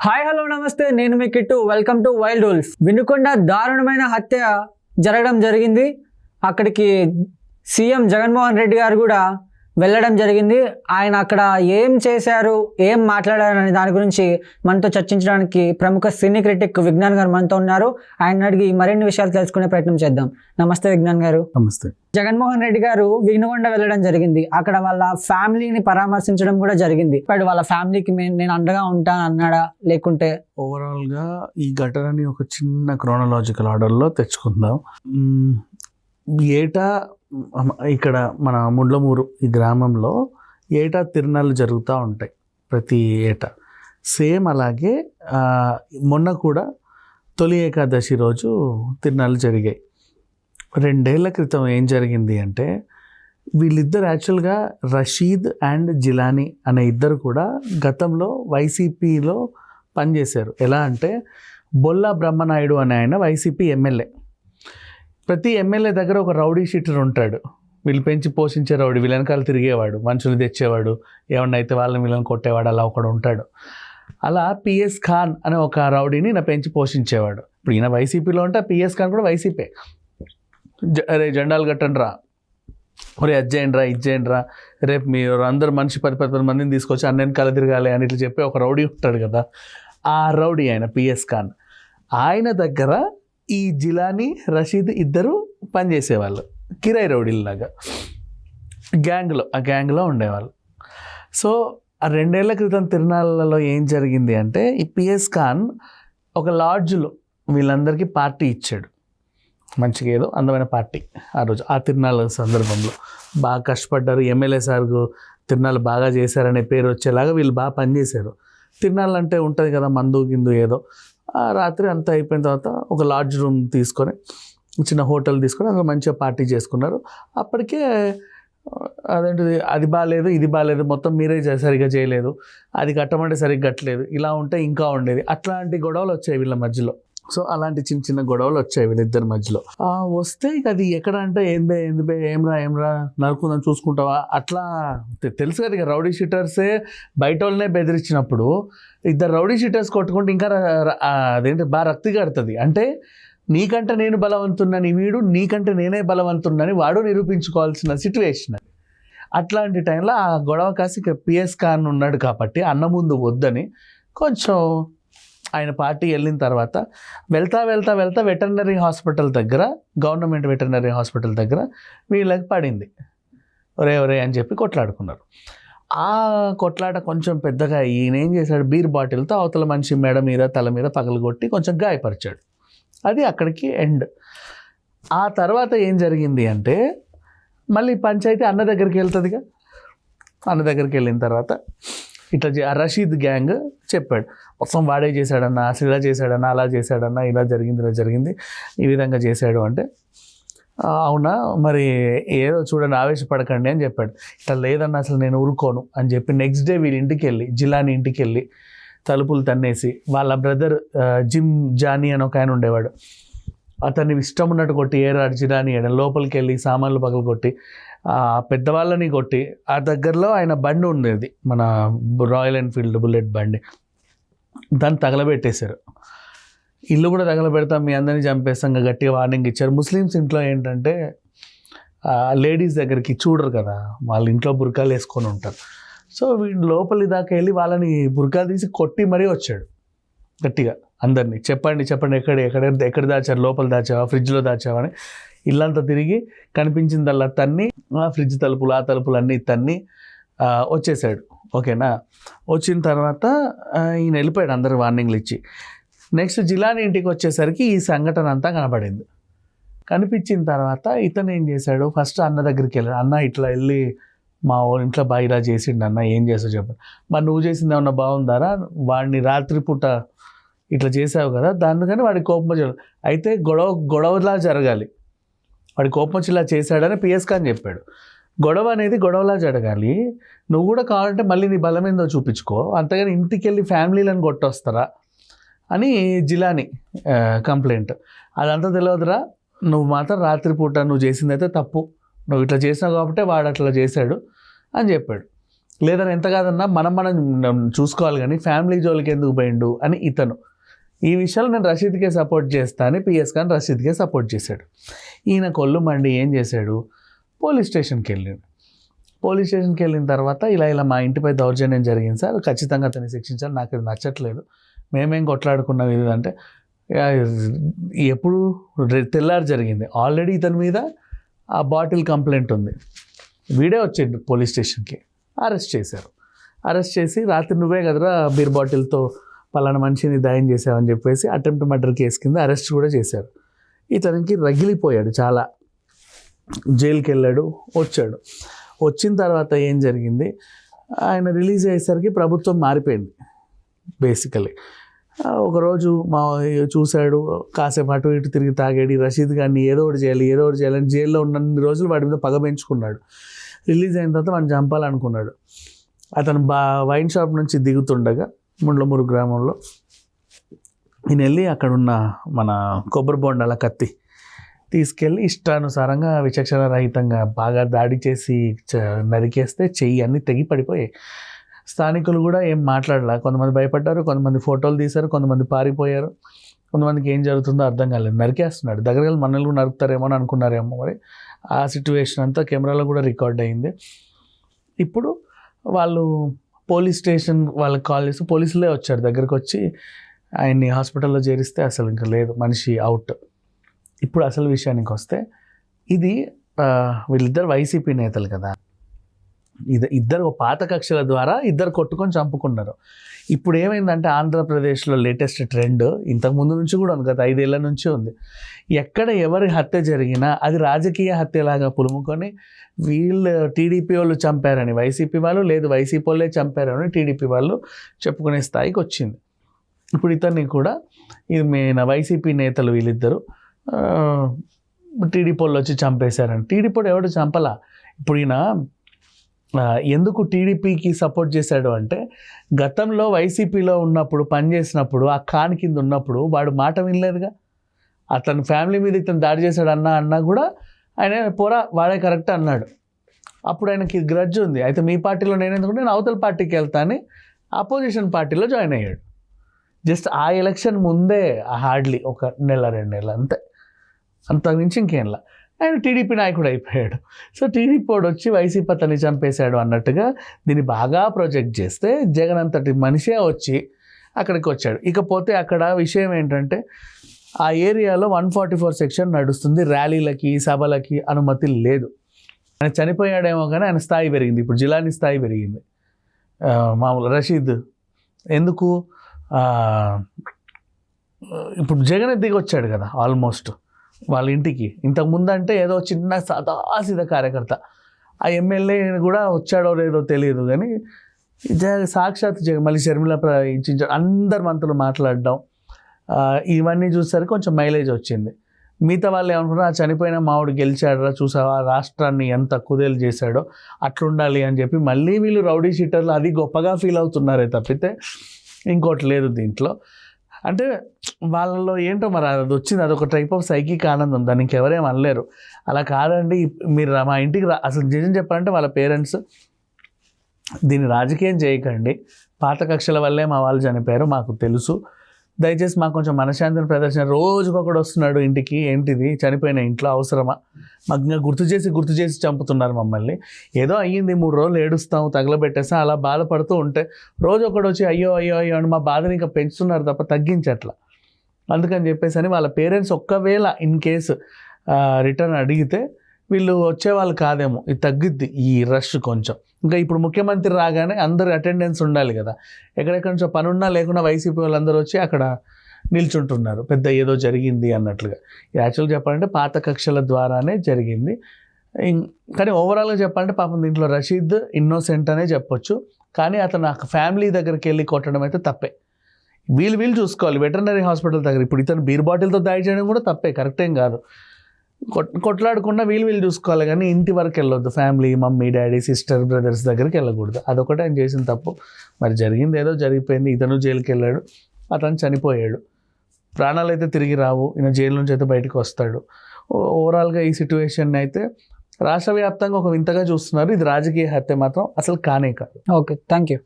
Hi hello నమస్తే, నేను మీ Kittu. Welcome to wild wolf. Vinukonda దారుణమైన హత్య జరగడం జరిగింది. అక్కడికి సీఎం జగన్మోహన్ రెడ్డి గారు కూడా వెళ్ళడం జరిగింది. ఆయన అక్కడ ఏం చేశారు, ఏం మాట్లాడారు అనే దాని గురించి మనతో చర్చించడానికి ప్రముఖ సినీ క్రిటిక్ విజ్ఞాన్ గారు మనతో ఉన్నారు. ఆయన అడిగి మరిన్ని విషయాలు తెలుసుకునే ప్రయత్నం చేద్దాం. నమస్తే విజ్ఞాన్ గారు. నమస్తే. జగన్మోహన్ రెడ్డి గారు వినుకొండ వెళ్ళడం జరిగింది. అక్కడ వాళ్ళ ఫ్యామిలీని పరామర్శించడం కూడా జరిగింది. ఇప్పుడు వాళ్ళ ఫ్యామిలీకి నేను అండగా ఉంటాను అన్నాడా, లేకుంటే ఓవరాల్ గా ఈ ఘటనని ఒక చిన్న క్రోనలాజికల్ ఆర్డర్లో తెచ్చుకుందాం. ఏటా ఇక్కడ మన ముండ్లమూరు ఈ గ్రామంలో ఏటా తిరునాళ్ళు జరుగుతూ ఉంటాయి ప్రతి ఏటా. సేమ్ అలాగే మొన్న కూడా తొలి ఏకాదశి రోజు తిరునాళ్ళు జరిగాయి. 2 ఏళ్ల క్రితం ఏం జరిగింది అంటే, వీళ్ళిద్దరు యాక్చువల్గా రషీద్ అండ్ జిలానీ అనే ఇద్దరు కూడా గతంలో వైసీపీలో పనిచేశారు. ఎలా అంటే బొల్లా బ్రహ్మనాయుడు అనే ఆయన వైసీపీ ఎమ్మెల్యే. ప్రతి ఎమ్మెల్యే దగ్గర ఒక రౌడీ షీటర్ ఉంటాడు. వీళ్ళు పెంచి పోషించే రౌడీ, వీళ్ళ వెనకాల తిరిగేవాడు, మనుషులు తెచ్చేవాడు, ఏమన్నా అయితే వీళ్ళని కొట్టేవాడు, అలా ఒకడు ఉంటాడు. అలా పిఎస్ ఖాన్ అనే ఒక రౌడీని నా పెంచి పోషించేవాడు. ఇప్పుడు ఈయన వైసీపీలో ఉంటే పిఎస్ ఖాన్ కూడా వైసీపీ. అరే జెండాలు కట్టండి రా, ఒరే అది చేయండి రా, ఇది చేయండి రా, రేపు మీరు అందరు మనిషి 10 మందిని తీసుకొచ్చి అన్న వెనకాల తిరగాలి అని ఇట్లా చెప్పి ఒక రౌడీ ఉంటాడు కదా, ఆ రౌడీ ఆయన పిఎస్ ఖాన్. ఆయన దగ్గర ఈ జిలానీ రషీద్ ఇద్దరు పనిచేసేవాళ్ళు, కిరాయి రౌడీలాగా ఆ గ్యాంగ్లో ఉండేవాళ్ళు. సో ఆ 2 ఏళ్ల క్రితం తిరునాళ్ళలో ఏం జరిగింది అంటే, ఈ పిఎస్ ఖాన్ ఒక లాడ్జ్లో వీళ్ళందరికీ పార్టీ ఇచ్చాడు. మంచిగా ఏదో అందమైన పార్టీ ఆ రోజు, ఆ తిరునాళ్ళ సందర్భంలో. బాగా కష్టపడ్డారు, ఎమ్మెల్యే సార్కు తిరునాళ్ళు బాగా చేశారనే పేరు వచ్చేలాగా వీళ్ళు బాగా పనిచేశారు. తిరునాళ్ళు అంటే ఉంటుంది కదా, మందు గిందు ఏదో. ఆ రాత్రి అంతా అయిపోయిన తర్వాత ఒక లాడ్జ్ రూమ్ తీసుకొని, చిన్న హోటల్ తీసుకొని అందులో మంచిగా పార్టీ చేసుకున్నారు. అప్పటికే అదేంటిది, అది బాగాలేదు, ఇది బాగాలేదు, మొత్తం మీరే సరిగ్గా చేయలేదు, అది కట్టమంటే సరిగ్గా కట్టలేదు, ఇలా ఉంటే ఇంకా ఉండేది. అట్లాంటి గొడవలు వచ్చాయి వీళ్ళ మధ్యలో. సో అలాంటి చిన్న చిన్న గొడవలు వచ్చాయి వీళ్ళిద్దరి మధ్యలో. వస్తే ఇక అది ఎక్కడ అంటే ఏమ్రా నరుకుందాం చూసుకుంటావా, అట్లా తెలుసు కదా. ఇక రౌడీ షీటర్సే బయట వాళ్ళనే బెదిరించినప్పుడు ఇద్దరు రౌడీ షీటర్స్ కొట్టుకుంటే ఇంకా అదేంటి బాగా రక్తి కడుతుంది. అంటే నీకంటే నేను బలవంతున్నని వీడు, నీకంటే నేనే బలవంతున్నని వాడు నిరూపించుకోవాల్సిన సిచ్యువేషన్ అది. అట్లాంటి టైంలో ఆ గొడవ కాసి ఇక పిఎస్ ఖాన్ ఉన్నాడు కాబట్టి అన్న ముందు వద్దని కొంచెం ఆయన పార్టీ వెళ్ళిన తర్వాత వెళ్తా వెటర్నరీ హాస్పిటల్ దగ్గర, గవర్నమెంట్ వెటర్నరీ హాస్పిటల్ దగ్గర వీళ్ళకి పడింది. ఒరే అని చెప్పి కొట్లాడుకున్నారు. ఆ కొట్లాట కొంచెం పెద్దగా ఈయన ఏం చేశాడు, బీర్ బాటిల్తో అవతల మనిషి మెడ మీద తల మీద పగలగొట్టి కొంచెం గాయపరిచాడు. అది అక్కడికి ఎండ్. ఆ తర్వాత ఏం జరిగింది అంటే, మళ్ళీ పంచాయతీ అన్న దగ్గరికి వెళ్తుందిగా. అన్న దగ్గరికి వెళ్ళిన తర్వాత ఇట్లా రషీద్ గ్యాంగ్ చెప్పాడు, మొత్తం వాడే చేశాడన్నా, అసలు ఇలా చేశాడన్నా, అలా చేశాడన్నా, ఇలా జరిగింది, ఈ విధంగా చేశాడు అంటే, అవునా మరి ఏదో చూడండి ఆవేశపడకండి అని చెప్పాడు. ఇట్లా లేదన్నా అసలు నేను ఊరుకోను అని చెప్పి నెక్స్ట్ డే వీళ్ళ ఇంటికి వెళ్ళి, జిలానీ ఇంటికి వెళ్ళి తలుపులు తన్నేసి, వాళ్ళ బ్రదర్ జానీ అని ఒక ఆయన ఉండేవాడు, అతన్ని ఇష్టం ఉన్నట్టు కొట్టి ఏరాడు జిలానీ లోపలికి వెళ్ళి సామాన్లు పగలు కొట్టి, పెద్దవాళ్ళని కొట్టి, ఆ దగ్గరలో ఆయన బండి ఉండేది, మన రాయల్ ఎన్ఫీల్డ్ బుల్లెట్ బండి, దాన్ని తగలబెట్టేశారు. ఇల్లు కూడా తగలబెడతాం, మీ అందరినీ చంపేస్తాం గట్టిగా వార్నింగ్ ఇచ్చారు. ముస్లిమ్స్ ఇంట్లో ఏంటంటే లేడీస్ దగ్గరికి చూడరు కదా, వాళ్ళ ఇంట్లో బుర్కాలు వేసుకొని ఉంటారు. సో వీళ్ళు లోపలి దాకా వెళ్ళి వాళ్ళని బుర్కాలు తీసి కొట్టి మరీ వచ్చాడు గట్టిగా అందరినీ. చెప్పండి ఎక్కడ దాచారు, లోపల దాచావా, ఫ్రిడ్జ్లో దాచావా అని ఇల్లంతా తిరిగి కనిపించిందల్లా తన్ని, ఆ ఫ్రిడ్జ్ తలుపులు, ఆ తలుపులు అన్నీ తన్ని వచ్చేసాడు. ఓకేనా. వచ్చిన తర్వాత ఈయన వెళ్ళిపోయాడు అందరు వార్నింగ్లు ఇచ్చి. నెక్స్ట్ జిలానీ ఇంటికి వచ్చేసరికి ఈ సంఘటన అంతా కనపడింది. కనిపించిన తర్వాత ఇతను ఏం చేశాడు, ఫస్ట్ అన్న దగ్గరికి వెళ్ళాడు. అన్న ఇట్లా వెళ్ళి మా ఇంట్లో బాగా ఇలా చేసిండు అన్న, ఏం చేస్తావు చెప్పండి. మరి నువ్వు చేసింది ఏమన్నా బాగుందారా, వాడిని రాత్రిపూట ఇట్లా చేసావు కదా, దానికని వాడి కోపం వచ్చాడు. అయితే గొడవలా జరగాలి, వాడి కోపం వచ్చి ఇలా చేశాడని పిఎస్ ఖాన్ చెప్పాడు. గొడవ అనేది గొడవలా జరగాలి, నువ్వు కూడా కావాలంటే మళ్ళీ నీ బలం ఏందో చూపించుకో, అంతగాని ఇంటికి వెళ్ళి ఫ్యామిలీలను కొట్టొస్తారా అని జిలానీ కంప్లైంట్. అదంతా తెలియదురా, నువ్వు మాత్రం రాత్రిపూట నువ్వు చేసిందైతే తప్పు, నువ్వు ఇట్లా చేసినావు కాబట్టి వాడు అట్లా చేశాడు అని చెప్పాడు. లేదని ఎంత కాదన్నా మనం చూసుకోవాలి, కానీ ఫ్యామిలీ జోలికి ఎందుకు పోయిండు అని ఇతను. ఈ విషయాలు నేను రషీద్కే సపోర్ట్ చేస్తా అని పిఎస్ ఖాన్ రషీద్కే సపోర్ట్ చేశాడు. ఈయన కొల్లు మండి ఏం చేశాడు, పోలీస్ స్టేషన్కి వెళ్ళాడు. పోలీస్ స్టేషన్కి వెళ్ళిన తర్వాత ఇలా మా ఇంటిపై దౌర్జన్యం జరిగింది సార్, ఖచ్చితంగా అతన్ని శిక్షించాలి, నాకు ఇది నచ్చట్లేదు, మేమేం కొట్లాడుకున్నాం ఇది అంటే, ఎప్పుడు తెల్లారి జరిగింది. ఆల్రెడీ ఇతని మీద ఆ బాటిల్ కంప్లైంట్ ఉంది, వీడే వచ్చిండు పోలీస్ స్టేషన్కి, అరెస్ట్ చేశారు. అరెస్ట్ చేసి రాత్రి నువ్వే కదరా బీర్ బాటిల్తో పలానా మనిషిని దయం చేసావని చెప్పేసి అటెంప్ట్ మర్డర్ కేసు కింద అరెస్ట్ కూడా చేశారు. ఇతనికి రగిలిపోయాడు చాలా, జైలుకి వెళ్ళాడు, వచ్చాడు. వచ్చిన తర్వాత ఏం జరిగింది, ఆయన రిలీజ్ అయ్యేసరికి ప్రభుత్వం మారిపోయింది బేసికలీ. ఒకరోజు మా చూశాడు, కాసేపు అటు ఇటు తిరిగి తాగాడు, రషీద్ గారిని ఏదో ఒకటి చేయాలని జైల్లో ఉన్నన్ని రోజులు వాడి మీద పగ పెంచుకున్నాడు. రిలీజ్ అయిన తర్వాత వాడిని చంపాలనుకున్నాడు. అతను వైన్ షాప్ నుంచి దిగుతుండగా ముండ్లమూరు గ్రామంలో ఈయన వెళ్ళి అక్కడున్న మన కొబ్బరి బొండాల కత్తి తీసుకెళ్ళి ఇష్టానుసారంగా విచక్షణ రహితంగా బాగా దాడి చేసి నరికేస్తే చెయ్యి అన్నీ తెగి పడిపోయాయి. స్థానికులు కూడా ఏం మాట్లాడలే, కొంతమంది భయపడ్డారు, కొంతమంది ఫోటోలు తీశారు, కొంతమంది పారిపోయారు, కొంతమందికి ఏం జరుగుతుందో అర్థం కాలేదు. నరికేస్తున్నాడు, దగ్గర మనల్ని కూడా నరుకుతారేమో అని అనుకున్నారేమో. మరి ఆ సిచ్యువేషన్ అంతా కెమెరాలో కూడా రికార్డ్ అయింది. ఇప్పుడు వాళ్ళు పోలీస్ స్టేషన్ వాళ్ళకి కాల్ చేసి పోలీసులే వచ్చారు, దగ్గరికి వచ్చి ఆయన్ని హాస్పిటల్లో చేరిస్తే అసలు ఇంకా లేదు, మనిషి అవుట్. ఇప్పుడు అసలు విషయానికి వస్తే, ఇది వీళ్ళిద్దరు వైసీపీ నేతలు కదా, ఇద్దరు పాత కక్షల ద్వారా ఇద్దరు కొట్టుకొని చంపుకున్నారు. ఇప్పుడు ఏమైందంటే ఆంధ్రప్రదేశ్లో లేటెస్ట్ ట్రెండ్, ఇంతకుముందు నుంచి కూడా ఉంది, గత 5 ఏళ్ల నుంచి ఉంది. ఎక్కడ ఎవరి హత్య జరిగినా అది రాజకీయ హత్యలాగా పులుముకొని వీళ్ళు టీడీపీ వాళ్ళు చంపారని వైసీపీ వాళ్ళు, లేదు వైసీపీ వాళ్ళే చంపారని టీడీపీ వాళ్ళు చెప్పుకునే స్థాయికి వచ్చింది. ఇప్పుడు ఇతన్ని కూడా ఇది మెయిన్ వైసీపీ నేతలు వీళ్ళిద్దరు టీడీపీ వాళ్ళు వచ్చి చంపేశారని. టీడీపీ ఎవడు చంపలా. ఇప్పుడు ఈయన ఎందుకు టీడీపీకి సపోర్ట్ చేశాడు అంటే, గతంలో వైసీపీలో ఉన్నప్పుడు పనిచేసినప్పుడు ఆ ఖాన్ కింద ఉన్నప్పుడు వాడు మాట వినలేదుగా. అతని ఫ్యామిలీ మీద ఇతను దాడి చేశాడు అన్నా కూడా ఆయన పోరా వాడే కరెక్ట్ అన్నాడు. అప్పుడు ఆయనకి గ్రడ్జ్ ఉంది, అయితే మీ పార్టీలో నేను ఎందుకంటే నేను అవతల పార్టీకి వెళ్తా అని అపోజిషన్ పార్టీలో జాయిన్ అయ్యాడు. జస్ట్ ఆ ఎలక్షన్ ముందే హార్డ్లీ ఒక 1-2 నెలలు అంతే, అంతకుమించి ఇంకేంలా ఆయన టీడీపీ నాయకుడు అయిపోయాడు. సో టీడీపీ వాడు వచ్చి వైసీపీ అతన్ని చంపేశాడు అన్నట్టుగా దీన్ని బాగా ప్రొజెక్ట్ చేస్తే జగన్ అంతటి మనిషే వచ్చి అక్కడికి వచ్చాడు. ఇకపోతే అక్కడ విషయం ఏంటంటే, ఆ ఏరియాలో 144 సెక్షన్ నడుస్తుంది, ర్యాలీలకి సభలకి అనుమతి లేదు. ఆయన చనిపోయాడేమో కానీ ఆయన స్థాయి పెరిగింది, ఇప్పుడు జిలానీ స్థాయి పెరిగింది. మామూలు రషీద్ ఎందుకు ఇప్పుడు జగన్ దిగి వచ్చాడు కదా ఆల్మోస్ట్ వాళ్ళ ఇంటికి. ఇంతకుముందు అంటే ఏదో చిన్న సాదాసీద కార్యకర్త, ఆ ఎమ్మెల్యే కూడా వచ్చాడో లేదో తెలియదు కానీ సాక్షాత్ జగన్ మళ్ళీ షర్మిల ఇచ్చించాడు, అందరు మంత్రులు మాట్లాడడం, ఇవన్నీ చూసేసరికి కొంచెం మైలేజ్ వచ్చింది. మిగతా వాళ్ళు ఏమనుకున్నారు, చనిపోయిన మావుడు గెలిచాడరా చూసావా, రాష్ట్రాన్ని ఎంత కుదేలు చేశాడో అట్లుండాలి అని చెప్పి మళ్ళీ వీళ్ళు రౌడీ షీటర్లు అది గొప్పగా ఫీల్ అవుతున్నారే తప్పితే ఇంకోటి లేదు దీంట్లో. అంటే వాళ్ళలో ఏంటో మరి అది వచ్చింది, అదొక టైప్ ఆఫ్ సైకిక్ ఆనందం, దాన్ని ఇంకెవరేం అనలేరు. అలా కాదండి, మీరు మా ఇంటికి అసలు నిజం చెప్పాలంటే వాళ్ళ పేరెంట్స్ దీన్ని రాజకీయం చేయకండి, పాత కక్షల వల్లే మా వాళ్ళు చనిపోయారు మాకు తెలుసు, దయచేసి మాకు కొంచెం మనశ్శాంతిని ప్రదర్శన, రోజుకొకడు వస్తున్నాడు ఇంటికి, ఏంటిది చనిపోయిన ఇంట్లో అవసరమా, మాకు గుర్తు చేసి చంపుతున్నారు మమ్మల్ని, ఏదో అయ్యింది 3 రోజులు ఏడుస్తాం తగలబెట్టేస్తాం అలా బాధపడుతూ ఉంటే రోజు ఒకడు వచ్చి అయ్యో అని మా బాధని ఇంకా పెంచుతున్నారు తప్ప తగ్గించట్లా. అందుకని చెప్పేసి అని వాళ్ళ పేరెంట్స్ ఒక్కవేళ ఇన్ కేసు రిటర్న్ అడిగితే వీళ్ళు వచ్చేవాళ్ళు కాదేమో, ఇది తగ్గిద్ది ఈ రష్ కొంచెం. ఇంకా ఇప్పుడు ముఖ్యమంత్రి రాగానే అందరు అటెండెన్స్ ఉండాలి కదా, ఎక్కడెక్కడి నుంచో పనున్నా లేకుండా వైసీపీ వాళ్ళందరూ వచ్చి అక్కడ నిల్చుంటున్నారు, పెద్ద ఏదో జరిగింది అన్నట్లుగా. యాక్చువల్గా చెప్పాలంటే పాత కక్షల ద్వారానే జరిగింది. కానీ ఓవరాల్గా చెప్పాలంటే పాపం దీంట్లో రషీద్ ఇన్నోసెంట్ అనే చెప్పొచ్చు, కానీ అతను ఆ ఫ్యామిలీ దగ్గరికి వెళ్ళి కొట్టడం అయితే తప్పే. వీళ్ళు చూసుకోవాలి వెటర్నరీ హాస్పిటల్ దగ్గర. ఇప్పుడు ఇతను బీర్ బాటిల్తో దాడి చేయడం కూడా తప్పే, కరెక్టేం కాదు. కొట్లాడకుండా వీళ్ళు చూసుకోవాలి, కానీ ఇంటి వరకు వెళ్ళొద్దు, family mummy daddy sister brothers దగ్గరికి వెళ్ళకూడదు. అదొకటే ఆయన చేసిన తప్పు. మరి జరిగింది ఏదో జరిగిపోయింది, ఇతను జైలుకి వెళ్ళాడు, అతను చనిపోయాడు, ప్రాణాలు అయితే తిరిగి రావు, ఈయన జైలు నుంచి అయితే బయటకు వస్తాడు. ఓవరాల్గా ఈ సిచ్యువేషన్ అయితే రాష్ట్ర వ్యాప్తంగా ఒక వింతగా చూస్తున్నారు. ఇది రాజకీయ హత్య మాత్రం అసలు కానే కాదు. Okay, thank you.